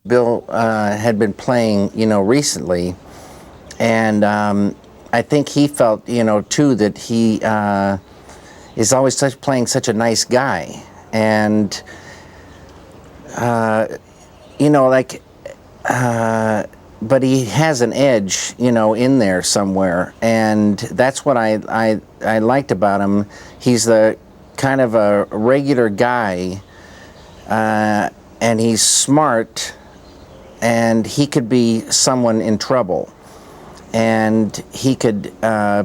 Bill had been playing, recently, and I think he felt, too, that he is always playing such a nice guy, and but he has an edge, in there somewhere, and that's what I liked about him. He's the kind of a regular guy, and he's smart, and he could be someone in trouble, and he could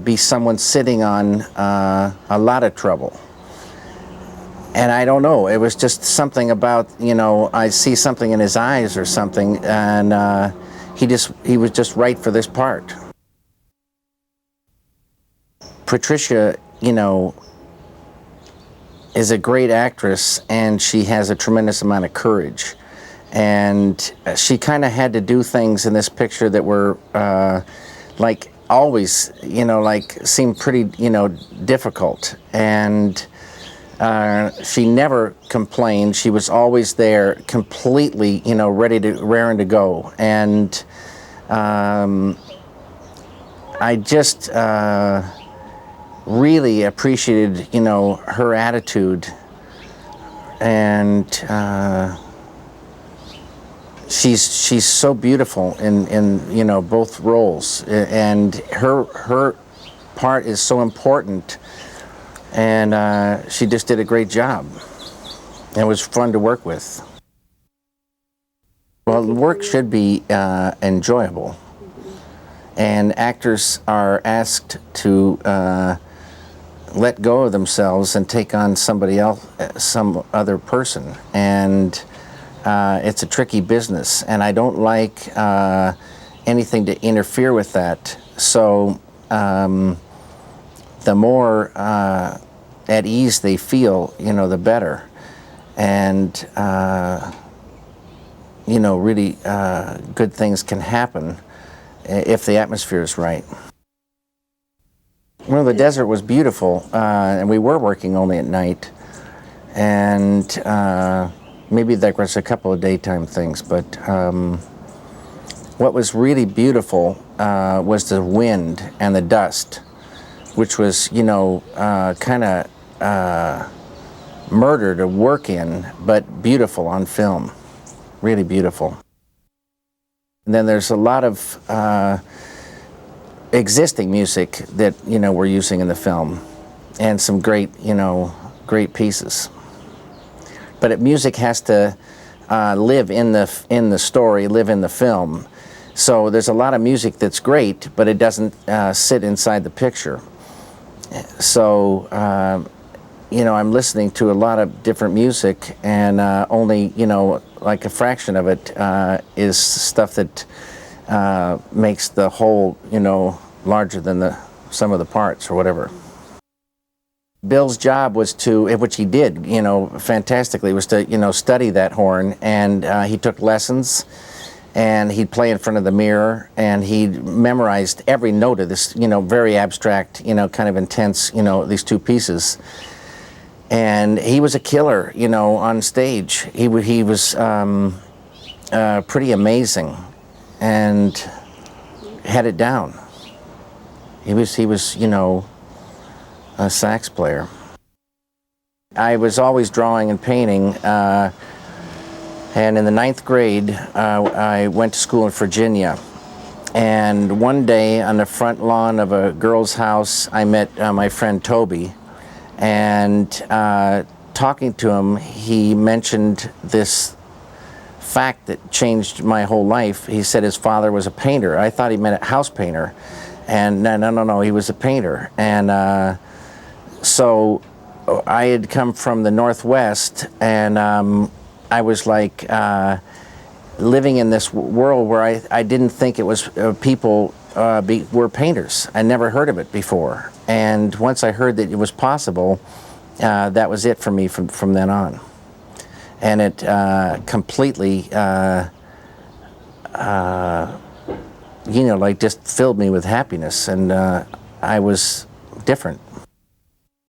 be someone sitting on a lot of trouble. And I don't know, it was just something about, I see something in his eyes or something, and he was just right for this part. Patricia, is a great actress, and she has a tremendous amount of courage. And she kind of had to do things in this picture that were like always, seemed pretty, difficult. And she never complained. She was always there, completely, raring to go. And I just really appreciated, her attitude, and she's so beautiful in both roles, and her part is so important, and she just did a great job. It was fun to work with. Well, the work should be enjoyable, and actors are asked to let go of themselves and take on somebody else, some other person, and it's a tricky business, and I don't like anything to interfere with that. So the more at ease they feel, the better, and really good things can happen if the atmosphere is right. Well, the desert was beautiful, and we were working only at night, and maybe there was a couple of daytime things, but what was really beautiful was the wind and the dust, which was, kind of murder to work in, but beautiful on film, really beautiful. And then there's a lot of existing music that we're using in the film, and some great great pieces. But music has to live in the story, live in the film. So there's a lot of music that's great, but it doesn't sit inside the picture. So I'm listening to a lot of different music, and only like a fraction of it is stuff that makes the whole, larger than the sum of the parts or whatever. Bill's job was to, which he did, fantastically, was to, study that horn, and he took lessons, and he'd play in front of the mirror, and he memorized every note of this, very abstract, kind of intense, these two pieces. And he was a killer, on stage. He was pretty amazing, and had it down. He was, a sax player. I was always drawing and painting, and in the 9th grade, I went to school in Virginia. And one day on the front lawn of a girl's house, I met my friend Toby, and talking to him, he mentioned this fact that changed my whole life. He said his father was a painter. I thought he meant a house painter, and no, he was a painter. And so I had come from the Northwest, and I was like living in this world where I didn't think it was people were painters. I never heard of it before, and once I heard that it was possible, that was it for me from then on. And it completely like just filled me with happiness, and I was different.